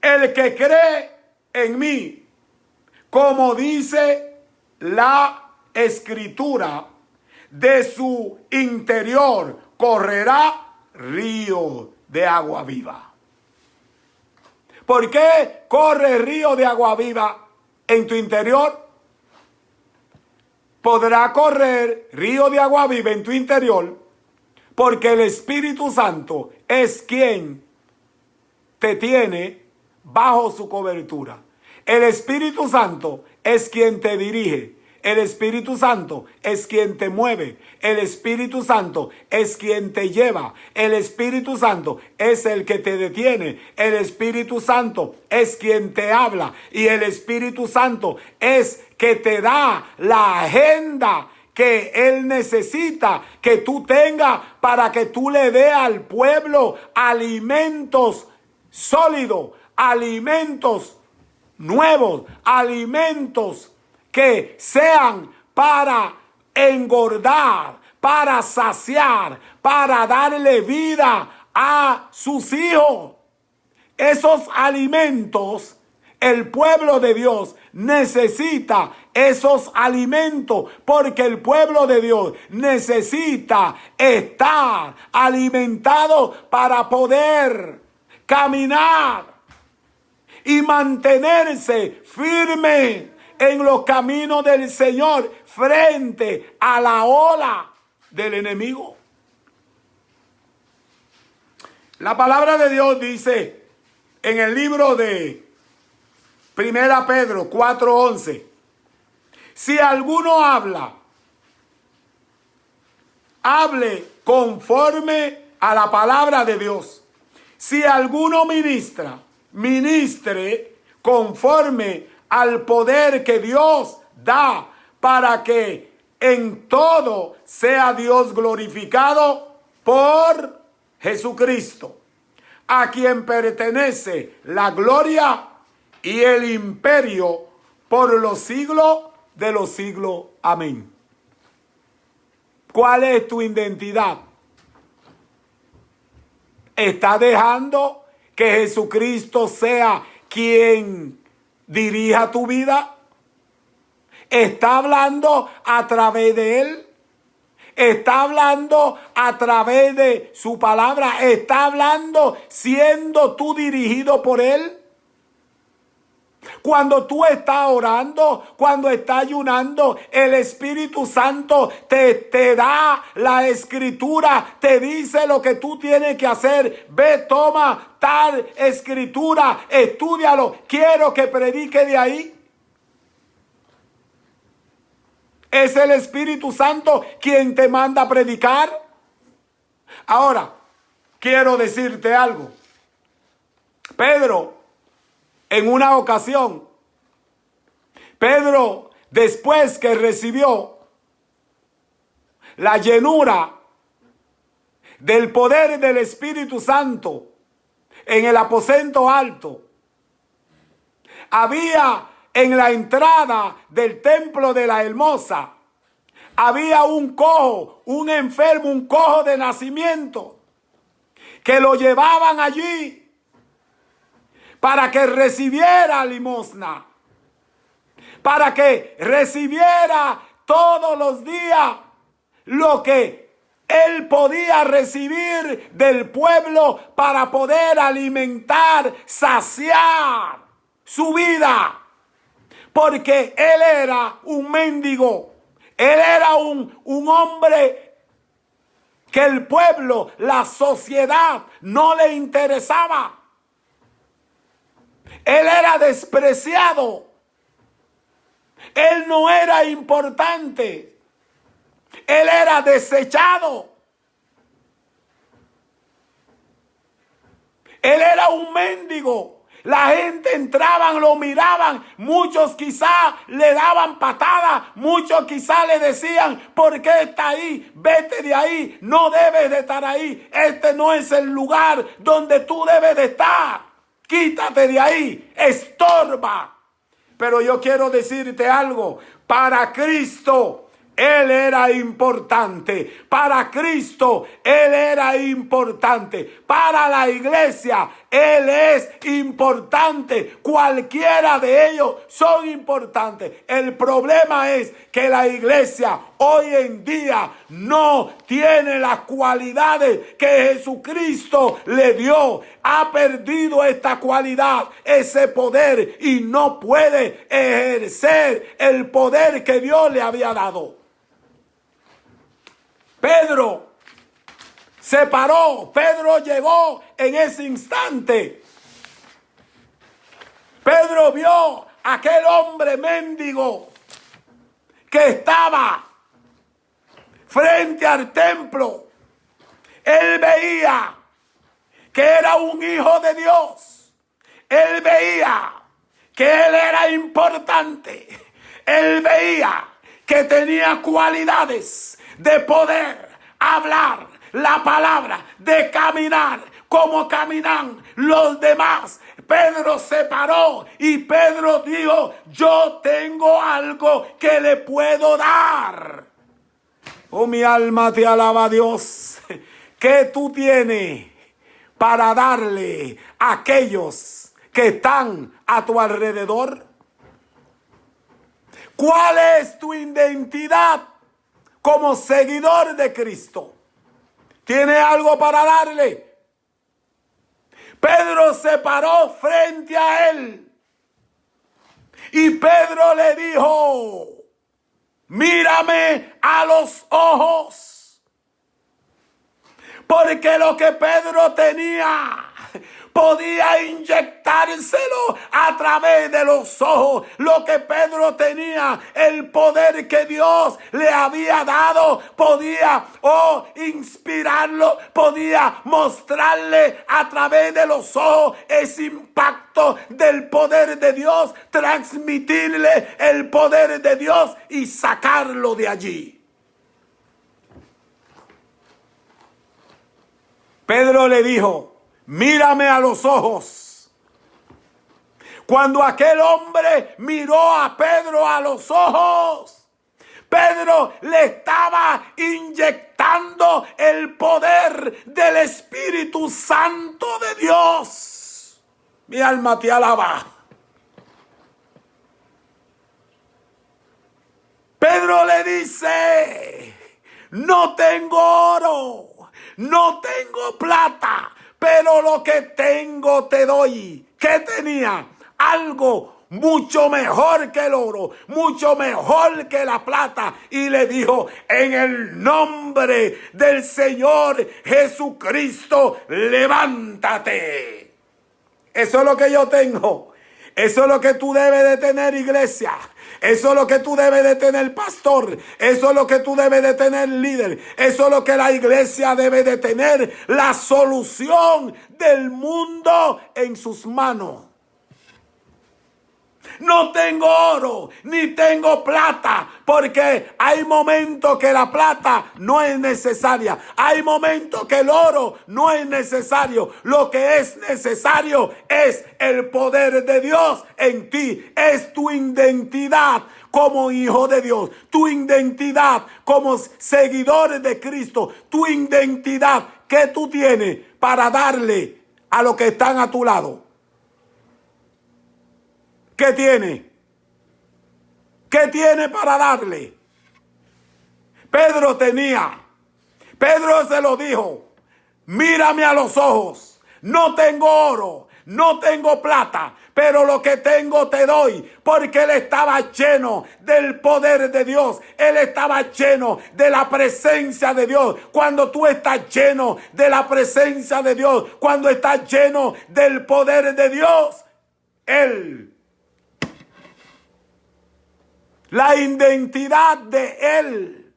[SPEAKER 1] el que cree en mí, como dice la Escritura, de su interior correrá río de agua viva. ¿Por qué corre río de agua viva en tu interior? Podrá correr río de agua viva en tu interior porque el Espíritu Santo es quien te tiene bajo su cobertura. El Espíritu Santo es quien te dirige. El Espíritu Santo es quien te mueve. El Espíritu Santo es quien te lleva. El Espíritu Santo es el que te detiene. El Espíritu Santo es quien te habla. Y el Espíritu Santo es que te da la agenda que Él necesita que tú tengas para que tú le des al pueblo alimentos sólidos, alimentos nuevos, alimentos que sean para engordar, para saciar, para darle vida a sus hijos. Esos alimentos, el pueblo de Dios necesita esos alimentos porque el pueblo de Dios necesita estar alimentado para poder caminar y mantenerse firme en los caminos del Señor frente a la ola del enemigo. La palabra de Dios dice en el libro de 1 Pedro 4:11, si alguno habla, hable conforme a la palabra de Dios. Si alguno ministra, ministre conforme al poder que Dios da para que en todo sea Dios glorificado por Jesucristo, a quien pertenece la gloria y el imperio por los siglos de los siglos. Amén. ¿Cuál es tu identidad? ¿Estás dejando que Jesucristo sea quien dirija tu vida? ¿Está hablando a través de Él? ¿Está hablando a través de su palabra? ¿Está hablando siendo tú dirigido por Él? Cuando tú estás orando, cuando estás ayunando, el Espíritu Santo te da la Escritura, te dice lo que tú tienes que hacer. Ve, toma tal Escritura, estúdialo. Quiero que predique de ahí. ¿Es el Espíritu Santo quien te manda a predicar? Ahora, quiero decirte algo. Pedro, en una ocasión, después que recibió la llenura del poder del Espíritu Santo en el aposento alto, había en la entrada del templo de la Hermosa, había un cojo, un enfermo, un cojo de nacimiento, que lo llevaban allí para que recibiera limosna, para que recibiera todos los días lo que él podía recibir del pueblo para poder alimentar, saciar su vida. Porque él era un mendigo, él era un hombre que el pueblo, la sociedad no le interesaba. Él era despreciado. Él no era importante. Él era desechado. Él era un mendigo. La gente entraban, lo miraban. Muchos quizás le daban patadas. Muchos quizás le decían, ¿por qué está ahí? Vete de ahí. No debes de estar ahí. Este no es el lugar donde tú debes de estar. Quítate de ahí. Estorba. Pero yo quiero decirte algo. Para Cristo, Él era importante. Para Cristo, Él era importante. Para la iglesia, Él es importante. Cualquiera de ellos son importantes. El problema es que la iglesia hoy en día no tiene las cualidades que Jesucristo le dio. Ha perdido esta cualidad, ese poder, y no puede ejercer el poder que Dios le había dado. Pedro se paró. Pedro llegó en ese instante. Pedro vio a aquel hombre mendigo que estaba frente al templo. Él veía que era un hijo de Dios. Él veía que él era importante. Él veía que tenía cualidades de poder hablar la palabra, de caminar como caminan los demás. Pedro se paró y Pedro dijo, yo tengo algo que le puedo dar. Oh, mi alma te alaba a Dios. ¿Qué tú tienes para darle a aquellos que están a tu alrededor? ¿Cuál es tu identidad como seguidor de Cristo? ¿Tiene algo para darle? Pedro se paró frente a él y Pedro le dijo, mírame a los ojos. Porque lo que Pedro tenía podía inyectárselo a través de los ojos. Lo que Pedro tenía, el poder que Dios le había dado, podía inspirarlo, podía mostrarle a través de los ojos ese impacto del poder de Dios, transmitirle el poder de Dios y sacarlo de allí. Pedro le dijo, mírame a los ojos. Cuando aquel hombre miró a Pedro a los ojos, Pedro le estaba inyectando el poder del Espíritu Santo de Dios. Mi alma te alaba. Pedro le dice, no tengo oro, no tengo plata, pero lo que tengo te doy. ¿Qué tenía? Algo mucho mejor que el oro, mucho mejor que la plata. Y le dijo, en el nombre del Señor Jesucristo, levántate. Eso es lo que yo tengo. Eso es lo que tú debes de tener, iglesia. Eso es lo que tú debes de tener, pastor. Eso es lo que tú debes de tener, líder. Eso es lo que la iglesia debe de tener. La solución del mundo en sus manos. No tengo oro, ni tengo plata, porque hay momentos que la plata no es necesaria. Hay momentos que el oro no es necesario. Lo que es necesario es el poder de Dios en ti. Es tu identidad como hijo de Dios, tu identidad como seguidor de Cristo, tu identidad que tú tienes para darle a los que están a tu lado. ¿Qué tiene? ¿Qué tiene para darle? Pedro se lo dijo, mírame a los ojos, no tengo oro, no tengo plata, pero lo que tengo te doy, porque él estaba lleno del poder de Dios, él estaba lleno de la presencia de Dios. Cuando tú estás lleno de la presencia de Dios, cuando estás lleno del poder de Dios, la identidad de Él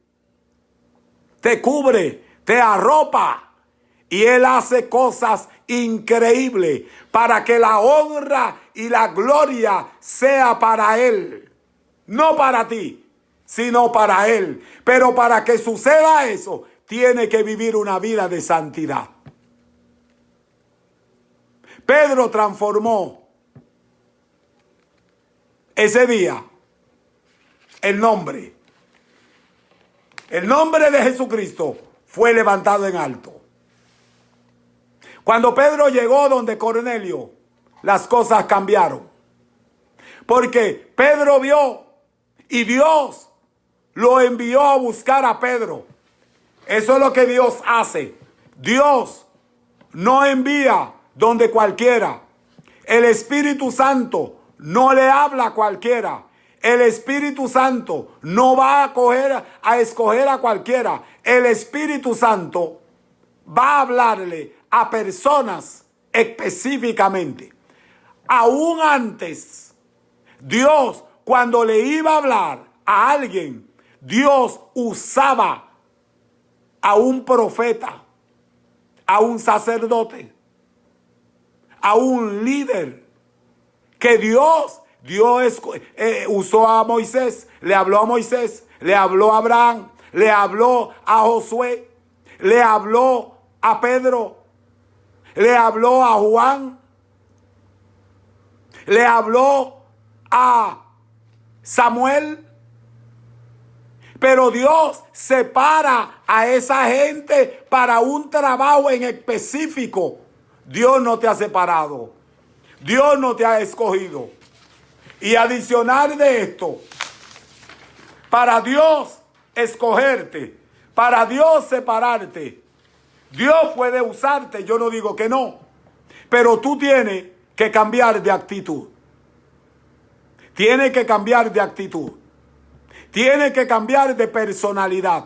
[SPEAKER 1] te cubre, te arropa y Él hace cosas increíble para que la honra y la gloria sea para Él. No para ti, sino para Él. Pero para que suceda eso, tiene que vivir una vida de santidad. Pedro transformó ese día el nombre. El nombre de Jesucristo fue levantado en alto. Cuando Pedro llegó donde Cornelio, las cosas cambiaron. Porque Pedro vio y Dios lo envió a buscar a Pedro. Eso es lo que Dios hace. Dios no envía donde cualquiera. El Espíritu Santo no le habla a cualquiera. El Espíritu Santo no va a escoger a cualquiera. El Espíritu Santo va a hablarle a personas específicamente. Aún antes, Dios, cuando le iba a hablar a alguien, Dios usaba a un profeta, a un sacerdote, a un líder que Dios usó a Moisés, le habló a Moisés, le habló a Abraham, le habló a Josué, le habló a Pedro, le habló a Juan, le habló a Samuel. Pero Dios separa a esa gente para un trabajo en específico. Dios no te ha separado. Dios no te ha escogido. Y adicional de esto, para Dios escogerte, para Dios separarte, Dios puede usarte, yo no digo que no, pero tú tienes que cambiar de actitud. Tienes que cambiar de actitud. Tienes que cambiar de personalidad.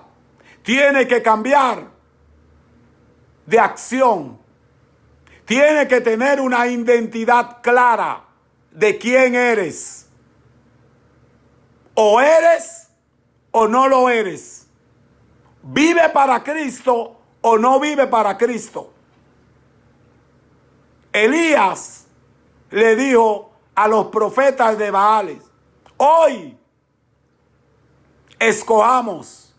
[SPEAKER 1] Tienes que cambiar de acción. Tienes que tener una identidad clara de quién eres. O eres o no lo eres. Vive para Cristo o no vive para Cristo. Elías le dijo a los profetas de Baales: hoy escojamos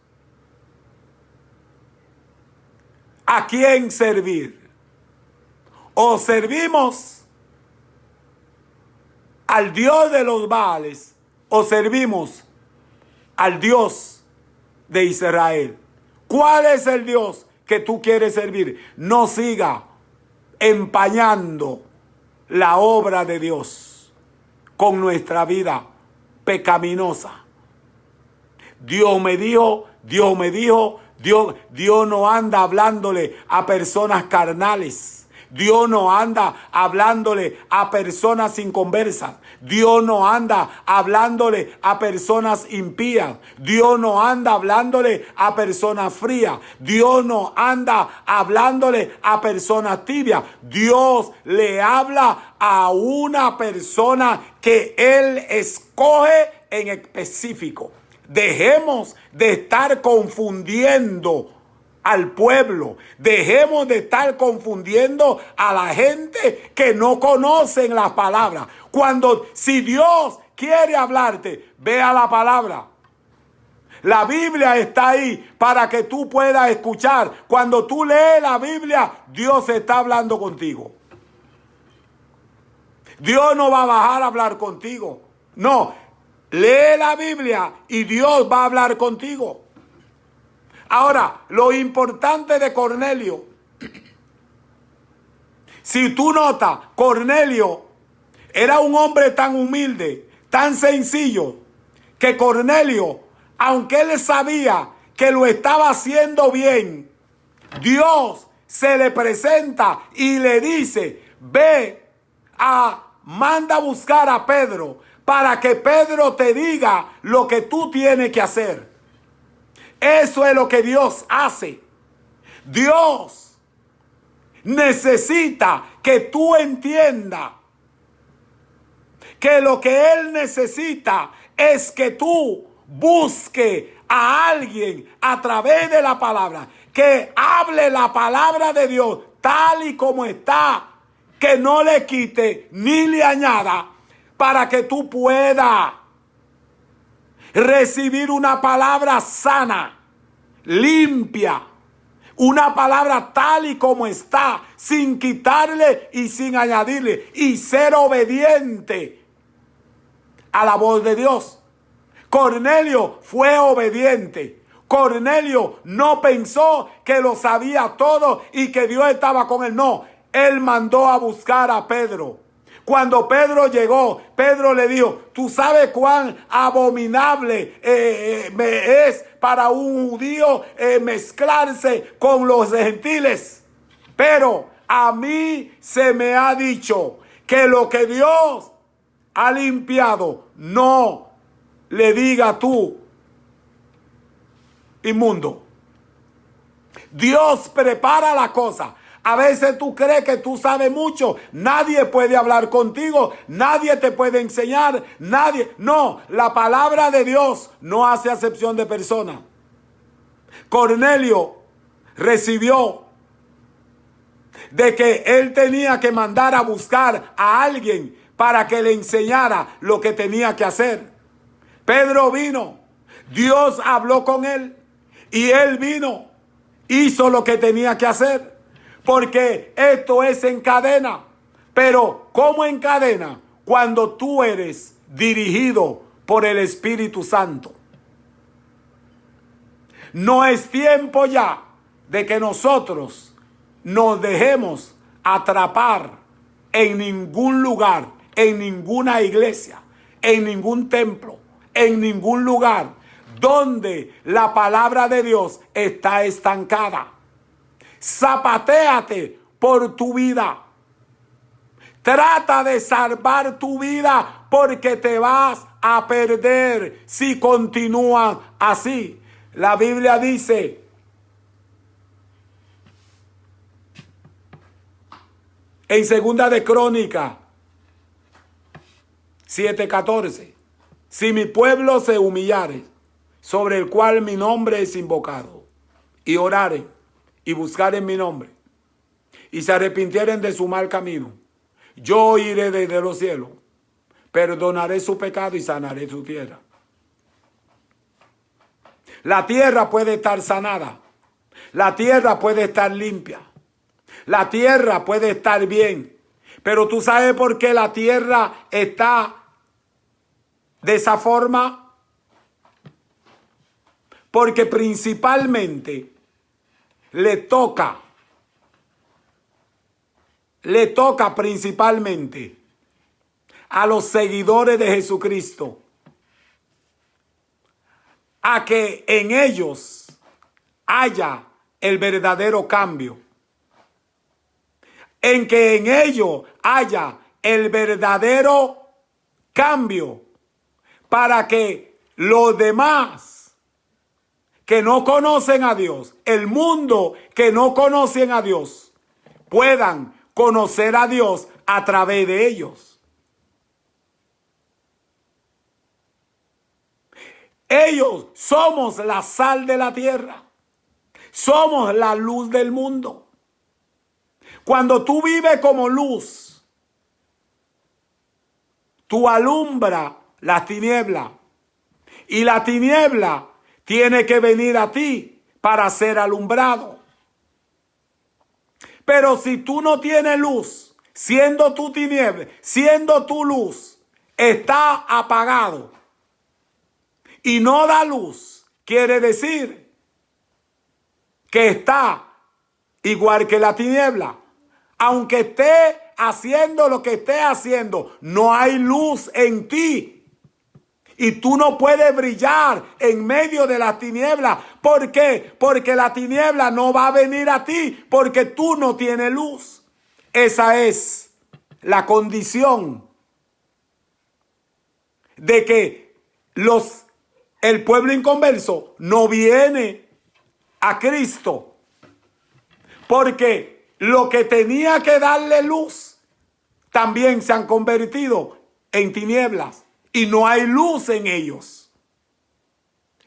[SPEAKER 1] a quién servir. O servimos al Dios de los Baales o servimos al Dios de Israel. ¿Cuál es el Dios que tú quieres servir? No siga empañando la obra de Dios con nuestra vida pecaminosa. Dios no anda hablándole a personas carnales. Dios no anda hablándole a personas inconversas. Dios no anda hablándole a personas impías. Dios no anda hablándole a personas frías. Dios no anda hablándole a personas tibias. Dios le habla a una persona que Él escoge en específico. Dejemos de estar confundiendo al pueblo. Dejemos de estar confundiendo a la gente que no conocen la palabra. Si Dios quiere hablarte, ve a la palabra. La Biblia está ahí para que tú puedas escuchar. Cuando tú lees la Biblia, Dios está hablando contigo. Dios no va a bajar a hablar contigo. No, lee la Biblia y Dios va a hablar contigo. Ahora, lo importante de Cornelio, si tú notas, Cornelio era un hombre tan humilde, tan sencillo, que Cornelio, aunque él sabía que lo estaba haciendo bien, Dios se le presenta y le dice: manda a buscar a Pedro para que Pedro te diga lo que tú tienes que hacer. Eso es lo que Dios hace. Dios necesita que tú entiendas que lo que Él necesita es que tú busques a alguien a través de la palabra, que hable la palabra de Dios tal y como está, que no le quite ni le añada, para que tú puedas recibir una palabra sana, limpia, una palabra tal y como está, sin quitarle y sin añadirle, y ser obediente a la voz de Dios. Cornelio fue obediente. Cornelio no pensó que lo sabía todo y que Dios estaba con él. No, él mandó a buscar a Pedro. Cuando Pedro llegó, Pedro le dijo: tú sabes cuán abominable me es para un judío mezclarse con los gentiles. Pero a mí se me ha dicho que lo que Dios ha limpiado, no le diga tú, inmundo. Dios prepara la cosa. A veces tú crees que tú sabes mucho. Nadie puede hablar contigo. Nadie te puede enseñar. Nadie. No, la palabra de Dios no hace acepción de persona. Cornelio recibió de que él tenía que mandar a buscar a alguien para que le enseñara lo que tenía que hacer. Pedro vino. Dios habló con él. Y él vino. Hizo lo que tenía que hacer. Porque esto es en cadena. Pero ¿cómo en cadena? Cuando tú eres dirigido por el Espíritu Santo. No es tiempo ya de que nosotros nos dejemos atrapar en ningún lugar, en ninguna iglesia, en ningún templo, en ningún lugar donde la palabra de Dios está estancada. Zapatéate por tu vida. Trata de salvar tu vida porque te vas a perder si continúas así. La Biblia dice en Segunda de Crónicas 7:14: si mi pueblo se humillare, sobre el cual mi nombre es invocado, y orare y buscaren mi nombre, y se arrepintieren de su mal camino, yo iré desde los cielos, perdonaré su pecado y sanaré su tierra. La tierra puede estar sanada. La tierra puede estar limpia. La tierra puede estar bien. Pero tú sabes por qué la tierra está de esa forma. Porque principalmente le toca principalmente a los seguidores de Jesucristo, a que en ellos haya el verdadero cambio, en que en ellos haya el verdadero cambio, para que los demás que no conocen a Dios, el mundo que no conocen a Dios, puedan conocer a Dios a través de ellos. Ellos somos la sal de la tierra. Somos la luz del mundo. Cuando tú vives como luz, tú alumbras las tinieblas. Y la tiniebla tiene que venir a ti para ser alumbrado. Pero si tú no tienes luz, siendo tu tiniebla, siendo tu luz, está apagado y no da luz, quiere decir que está igual que la tiniebla. Aunque esté haciendo lo que esté haciendo, no hay luz en ti. Y tú no puedes brillar en medio de la tiniebla. ¿Por qué? Porque la tiniebla no va a venir a ti, porque tú no tienes luz. Esa es la condición de que el pueblo inconverso no viene a Cristo. Porque lo que tenía que darle luz también se han convertido en tinieblas. Y no hay luz en ellos.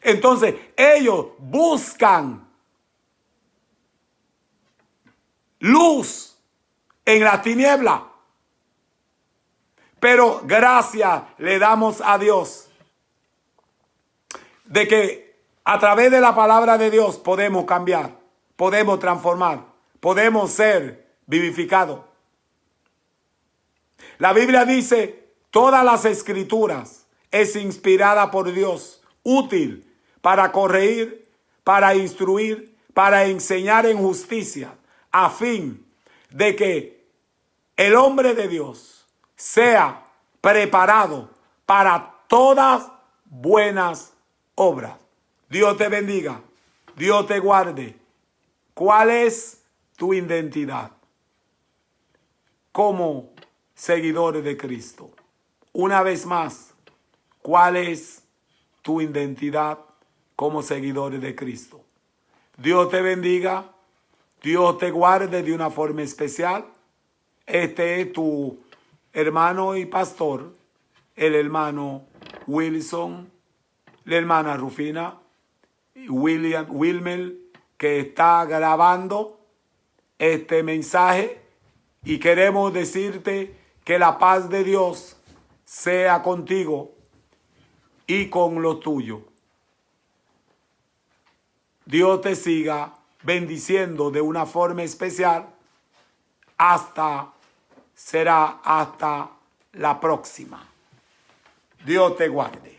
[SPEAKER 1] Entonces ellos buscan luz en la tiniebla. Pero gracias le damos a Dios de que a través de la palabra de Dios podemos cambiar, podemos transformar, podemos ser vivificados. La Biblia dice, todas las escrituras es inspirada por Dios, útil para corregir, para instruir, para enseñar en justicia, a fin de que el hombre de Dios sea preparado para todas buenas obras. Dios te bendiga, Dios te guarde. ¿Cuál es tu identidad como seguidores de Cristo? Una vez más, ¿cuál es tu identidad como seguidores de Cristo? Dios te bendiga, Dios te guarde de una forma especial. Este es tu hermano y pastor, el hermano Wilson, la hermana Rufina, Wilmer, que está grabando este mensaje, y queremos decirte que la paz de Dios sea contigo y con lo tuyo. Dios te siga bendiciendo de una forma especial. Será hasta la próxima. Dios te guarde.